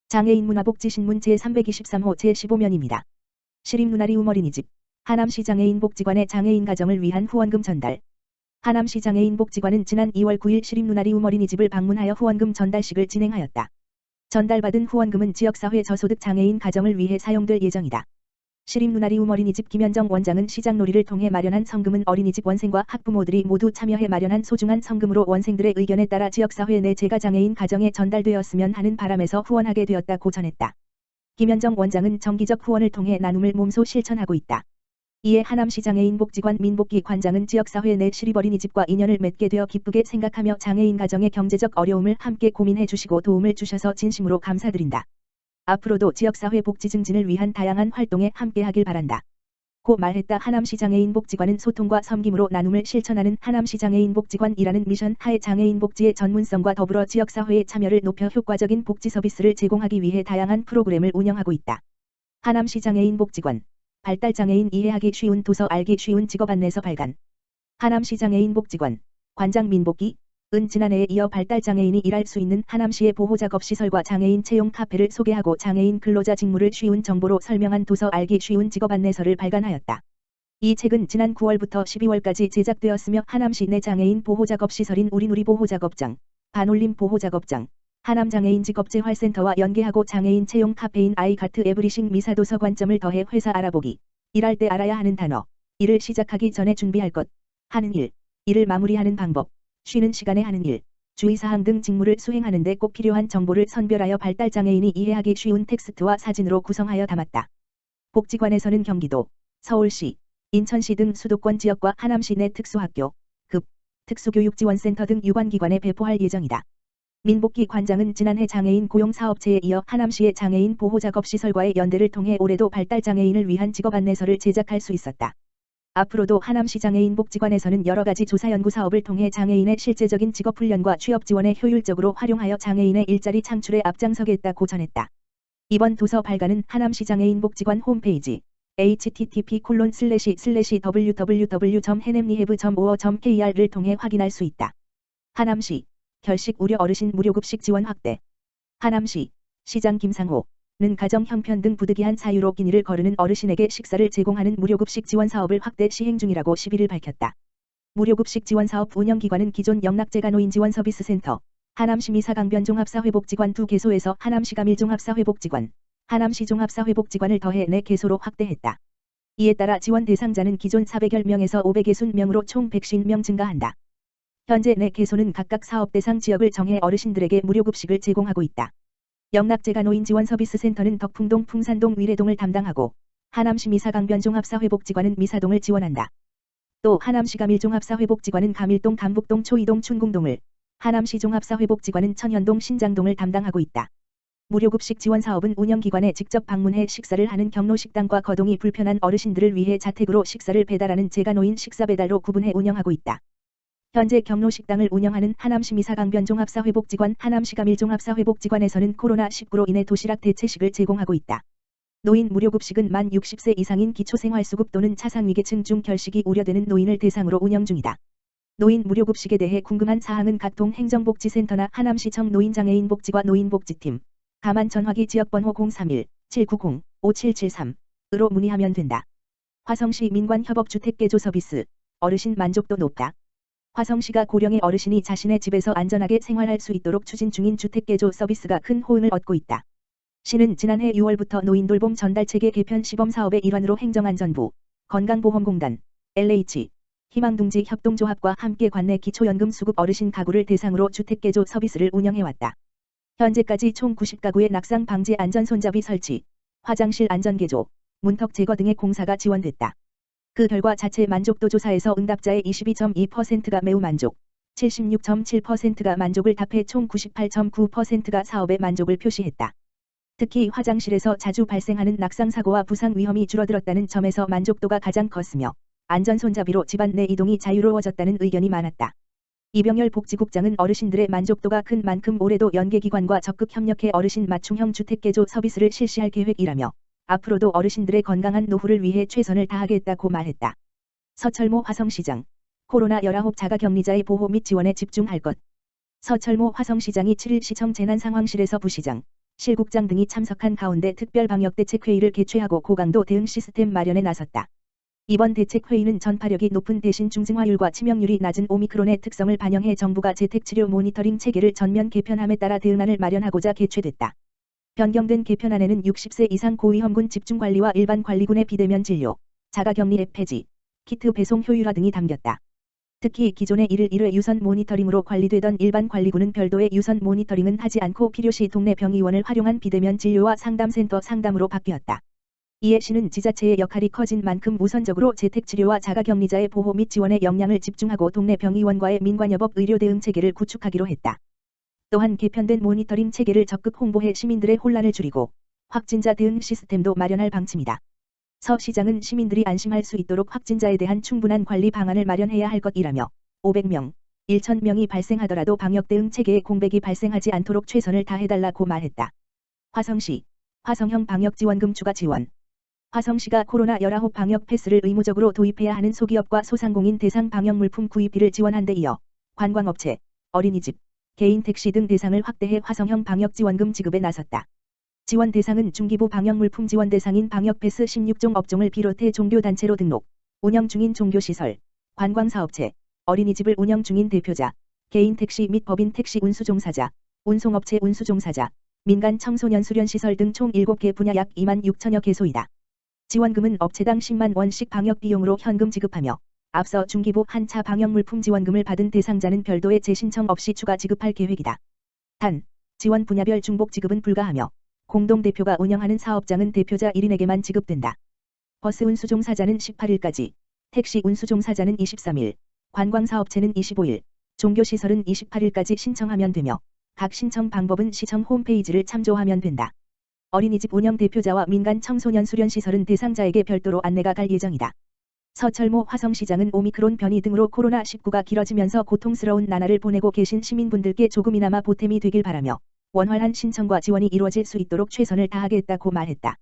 장애인 문화복지신문 제323호 제15면입니다. 시립누나리움 어린이집 하남시 장애인복지관의 장애인 가정을 위한 후원금 전달. 하남시 장애인복지관은 지난 2월 9일 시립누나리움 어린이집을 방문하여 후원금 전달식을 진행하였다. 전달받은 후원금은 지역사회 저소득 장애인 가정을 위해 사용될 예정이다. 시립누나리움 어린이집 김현정 원장은 시장 놀이를 통해 마련한 성금은 어린이집 원생과 학부모들이 모두 참여해 마련한 소중한 성금으로 원생들의 의견에 따라 지역사회 내 재가장애인 가정에 전달되었으면 하는 바람에서 후원하게 되었다고 전했다. 김현정 원장은 정기적 후원을 통해 나눔을 몸소 실천하고 있다. 이에 하남시 장애인복지관 민복기 관장은 지역사회 내 시립어린이집과 인연을 맺게 되어 기쁘게 생각하며 장애인 가정의 경제적 어려움을 함께 고민해 주시고 도움을 주셔서 진심으로 감사드린다. 앞으로도 지역사회 복지 증진을 위한 다양한 활동에 함께하길 바란다. 고 말했다. 하남시 장애인복지관은 소통과 섬김으로 나눔을 실천하는 하남시 장애인복지관이라는 미션 하에 장애인 복지의 전문성과 더불어 지역사회의 참여를 높여 효과적인 복지 서비스를 제공하기 위해 다양한 프로그램을 운영하고 있다. 하남시 장애인복지관 발달장애인 이해하기 쉬운 도서 알기 쉬운 직업 안내서 발간. 하남시 장애인복지관 관장 민복기 은 지난해에 이어 발달장애인이 일할 수 있는 하남시의 보호작업시설과 장애인 채용 카페를 소개하고 장애인 근로자 직무를 쉬운 정보로 설명한 도서 알기 쉬운 직업 안내서를 발간하였다. 이 책은 지난 9월부터 12월까지 제작되었으며 하남시 내 장애인 보호작업시설인 우리누리 보호작업장, 반올림 보호작업장, 하남장애인 직업재활센터와 연계하고 장애인 채용 카페인 아이가트 에브리싱 미사도서 관점을 더해 회사 알아보기, 일할 때 알아야 하는 단어, 일을 시작하기 전에 준비할 것, 하는 일, 일을 마무리하는 방법, 쉬는 시간에 하는 일, 주의사항 등 직무를 수행하는 데 꼭 필요한 정보를 선별하여 발달장애인이 이해하기 쉬운 텍스트와 사진으로 구성하여 담았다. 복지관에서는 경기도, 서울시, 인천시 등 수도권 지역과 하남시 내 특수학교, 급, 특수교육지원센터 등 유관기관에 배포할 예정이다. 민복기 관장은 지난해 장애인 고용사업체에 이어 하남시의 장애인 보호작업시설과의 연대를 통해 올해도 발달장애인을 위한 직업안내서를 제작할 수 있었다. 앞으로도 하남시 장애인복지관에서는 여러가지 조사연구 사업을 통해 장애인의 실제적인 직업훈련과 취업지원에 효율적으로 활용하여 장애인의 일자리 창출에 앞장서겠다고 전했다. 이번 도서 발간은 하남시 장애인복지관 홈페이지 http://www.henemrehab.or.kr을 통해 확인할 수 있다. 하남시 결식 우려 어르신 무료급식 지원 확대. 하남시 시장 김상호는 가정 형편 등 부득이한 사유로 끼니를 거르는 어르신에게 식사를 제공하는 무료급식 지원 사업을 확대 시행 중이라고 11일 밝혔다. 무료급식 지원 사업 운영기관은 기존 영락재가노인 지원 서비스센터, 하남시 미사강변종합사회복지관 2개소에서 하남시 가밀종합사회복지관, 하남시 종합사회복지관을 더해 4개소로 확대했다. 이에 따라 지원 대상자는 기존 400여명에서 560명으로 총 150명 증가한다. 현재 4개소는 각각 사업 대상 지역을 정해 어르신들에게 무료급식을 제공하고 있다. 영락재가노인 지원서비스센터는 덕풍동 풍산동 위례동을 담당하고 하남시 미사강변종합사회복지관은 미사동을 지원한다. 또 하남시 가밀종합사회복지관은 가밀동 감북동 초이동 춘궁동을, 하남시 종합사회복지관은 천현동 신장동을 담당하고 있다. 무료급식 지원 사업은 운영기관에 직접 방문해 식사를 하는 경로식당과 거동이 불편한 어르신들을 위해 자택으로 식사를 배달하는 재가노인 식사배달로 구분해 운영하고 있다. 현재 경로식당을 운영하는 하남시 미사강변종합사회복지관 하남시 가밀종합사회복지관에서는 코로나19로 인해 도시락 대체식을 제공하고 있다. 노인 무료급식은 만 60세 이상인 기초생활수급 또는 차상위계층 중 결식이 우려되는 노인을 대상으로 운영 중이다. 노인 무료급식에 대해 궁금한 사항은 각 동행정복지센터나 하남시청 노인장애인복지과 노인복지팀, 가만 전화기 지역번호 031-790-5773으로 문의하면 된다. 화성시 민관협업주택개조 서비스, 어르신 만족도 높다. 화성시가 고령의 어르신이 자신의 집에서 안전하게 생활할 수 있도록 추진 중인 주택개조 서비스가 큰 호응을 얻고 있다. 시는 지난해 6월부터 노인돌봄 전달체계 개편 시범사업의 일환으로 행정안전부, 건강보험공단, LH, 희망둥지 협동조합과 함께 관내 기초연금 수급 어르신 가구를 대상으로 주택개조 서비스를 운영해왔다. 현재까지 총 90가구의 낙상 방지 안전손잡이 설치, 화장실 안전개조, 문턱 제거 등의 공사가 지원됐다. 그 결과 자체 만족도 조사에서 응답자의 22.2%가 매우 만족, 76.7%가 만족을 답해 총 98.9%가 사업에 만족을 표시했다. 특히 화장실에서 자주 발생하는 낙상사고와 부상 위험이 줄어들었다는 점에서 만족도가 가장 컸으며 안전손잡이로 집안 내 이동이 자유로워졌다는 의견이 많았다. 이병열 복지국장은 어르신들의 만족도가 큰 만큼 올해도 연계기관과 적극 협력해 어르신 맞춤형 주택개조 서비스를 실시할 계획이라며 앞으로도 어르신들의 건강한 노후를 위해 최선을 다하겠다고 말했다. 서철모 화성시장, 코로나19 자가격리자의 보호 및 지원에 집중할 것. 서철모 화성시장이 7일 시청 재난상황실에서 부시장, 실국장 등이 참석한 가운데 특별방역대책회의를 개최하고 고강도 대응 시스템 마련에 나섰다. 이번 대책회의는 전파력이 높은 대신 중증화율과 치명률이 낮은 오미크론의 특성을 반영해 정부가 재택치료 모니터링 체계를 전면 개편함에 따라 대응안을 마련하고자 개최됐다. 변경된 개편안에는 60세 이상 고위험군 집중관리와 일반관리군의 비대면 진료, 자가격리 앱 폐지, 키트 배송 효율화 등이 담겼다. 특히 기존의 1일 1회 유선 모니터링으로 관리되던 일반관리군은 별도의 유선 모니터링은 하지 않고 필요시 동네 병의원을 활용한 비대면 진료와 상담센터 상담으로 바뀌었다. 이에 시는 지자체의 역할이 커진 만큼 우선적으로 재택치료와 자가격리자의 보호 및 지원에 역량을 집중하고 동네 병의원과의 민관여법 의료 대응 체계를 구축하기로 했다. 또한 개편된 모니터링 체계를 적극 홍보해 시민들의 혼란을 줄이고 확진자 대응 시스템도 마련할 방침이다. 서 시장은 시민들이 안심할 수 있도록 확진자에 대한 충분한 관리 방안을 마련해야 할 것이라며 500명, 1,000명이 발생하더라도 방역 대응 체계에 공백이 발생하지 않도록 최선을 다해달라고 말했다. 화성시, 화성형 방역지원금 추가 지원. 화성시가 코로나19 방역 패스를 의무적으로 도입해야 하는 소기업과 소상공인 대상 방역물품 구입비를 지원한 데 이어 관광업체, 어린이집, 개인 택시 등 대상을 확대해 화성형 방역지원금 지급에 나섰다. 지원 대상은 중기부 방역물품 지원 대상인 방역패스 16종 업종을 비롯해 종교단체로 등록, 운영 중인 종교시설, 관광사업체, 어린이집을 운영 중인 대표자, 개인 택시 및 법인 택시 운수종사자, 운송업체 운수종사자, 민간 청소년 수련시설 등 총 7개 분야 약 2만 6천여 개소이다. 지원금은 업체당 10만 원씩 방역비용으로 현금 지급하며 앞서 중기부 한차 방역물품 지원금을 받은 대상자는 별도의 재신청 없이 추가 지급할 계획이다. 단, 지원 분야별 중복 지급은 불가하며 공동대표가 운영하는 사업장은 대표자 1인에게만 지급된다. 버스 운수종사자는 18일까지, 택시 운수종사자는 23일, 관광사업체는 25일, 종교시설은 28일까지 신청하면 되며 각 신청 방법은 시청 홈페이지를 참조하면 된다. 어린이집 운영 대표자와 민간 청소년 수련시설은 대상자에게 별도로 안내가 갈 예정이다. 서철모 화성시장은 오미크론 변이 등으로 코로나19가 길어지면서 고통스러운 나날을 보내고 계신 시민분들께 조금이나마 보탬이 되길 바라며 원활한 신청과 지원이 이루어질 수 있도록 최선을 다하겠다고 말했다.